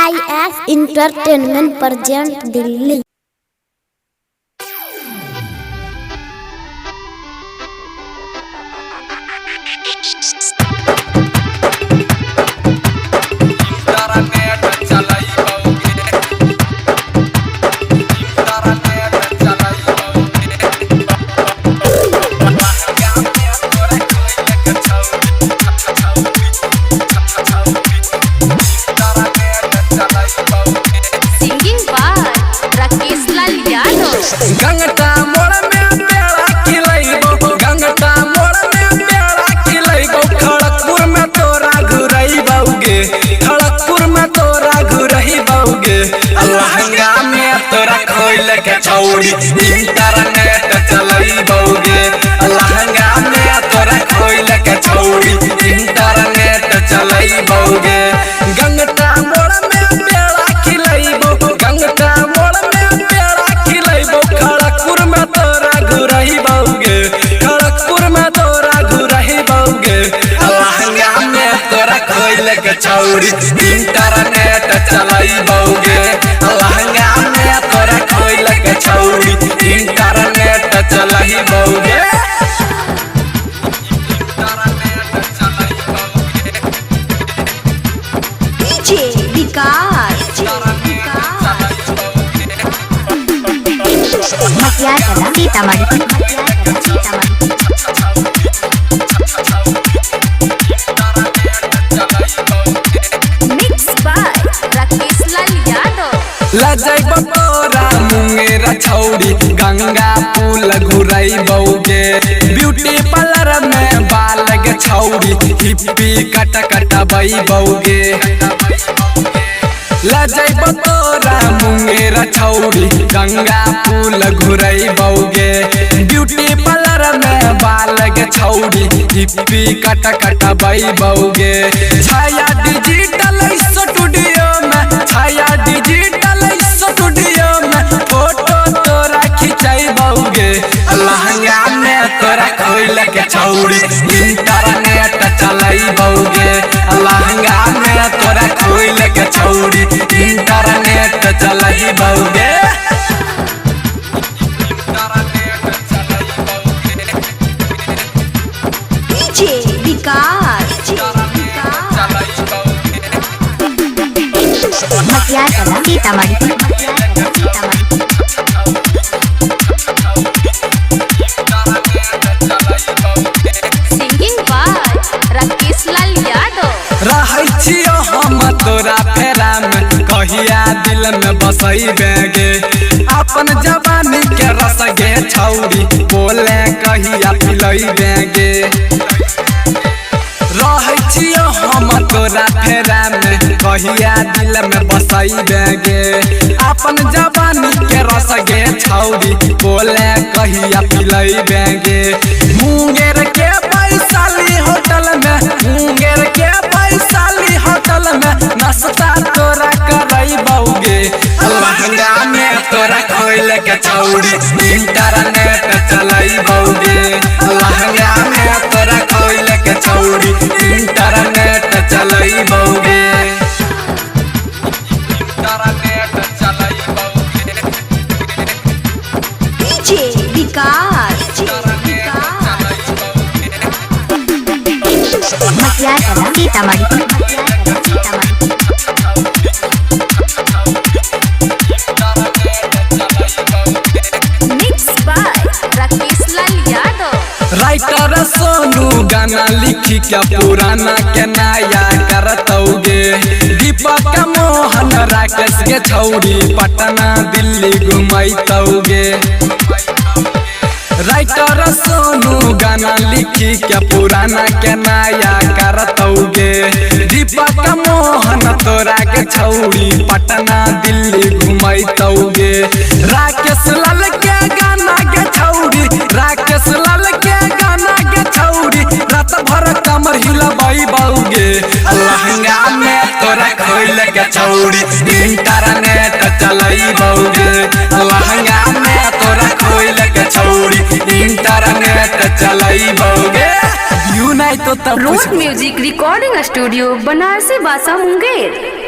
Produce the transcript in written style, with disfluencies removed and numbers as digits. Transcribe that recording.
IS Entertainment present Delhi। Gangta मोड़ में पेड़ा खिलैबो, गंगटा मोड़ में पेड़ा खिलैबो, खड़गपुर में तोरा घुरैबौगे, खड़गपुर में तोरा घुरैबौगे, लहंगा में तोरा खोल के छौड़ी इंटरनेट चलैबौगे, लहंगा में तोरा खोल के छौड़ी इंटरनेट चलैबौगे। गंगटा मोड़ में पेड़ा खिलैबो, गंगटा मोड़ में पेड़ा खिलैबो, खड़गपुर में तोरा घुरैबौगे, खड़गपुर में तोरा घुरैबौगे, लहंगा में तोरा खोल के छौड़ी इंटरनेट चलैबौगे, लहंगा में तोरा खोल के छौड़ी इंटरनेट चलैबौगे। लजैब तोरा मुंगेरा छौड़ी गंगा पुल घुरैबौगे, ब्यूटी पार्लर में बाल के छौड़ी हिप्पी कट कटबैबौगे। लजैब तोरा मुंगेरा छौड़ी गंगा पुल घुरैबौगे, ब्यूटी पार्लर में बाल के छौड़ी हिप्पी कट कटबैबौगे। छाया डिजिटल स्टूडियो में, छाया डिजिटल स्टूडियो में फोटो तोरा खिंचैबौगे, लहंगा में तोरा खोल के छौड़ी इंटरनेट चलैबौगे, लहंगा में तोरा खोल के छौड़ी इंटरनेट चलैबौगे। रहै छियो हम तोरा फेरा में, कहिया दिल में बसैबेगे, अपन जवानी के रस गे छौड़ी बोले कहिया पिलैबेगे। रहै छियो हम तोरा फेरा में, कहिया दिल में बसैबेगे, अपन जवानी के रस गे छौड़ी बोले कहिया पिलैबेगे। मुंगेर के वैशाली होटल में, मुंगेर के वैशाली होटल में नाश्ता तोरा करैबौगे, लहंगा में तोरा खोल के छौड़ी इंटरनेट चलैबौगे, लहंगा में तोरा खोल के छौड़ी इंटरनेट चलैबौगे। राइटर सोनू गाना लिखी क्या पुराना के नया करतौगे, दीपक मोहन राकेश के छौड़ी पटना दिल्ली घुमैतौगे। राइटर सोनू गाना लिखी क्या पुराना के नया करतौगे, दीपक मोहन तोरा के छौड़ी पटना दिल्ली घुमैतौगे। राकेश लाल के गाना के छौड़ी, राकेश लाल के गाना के छौड़ी रात भर कमर हिलबैबौगे, लहंगा में तोरा खोल के छौड़ी इंटरनेट चलैबौगे, लहंगा में तोरा खोल के छौड़ी इंटरनेट चलैबौगे। Road music recording studio Banarasi Basa Munger.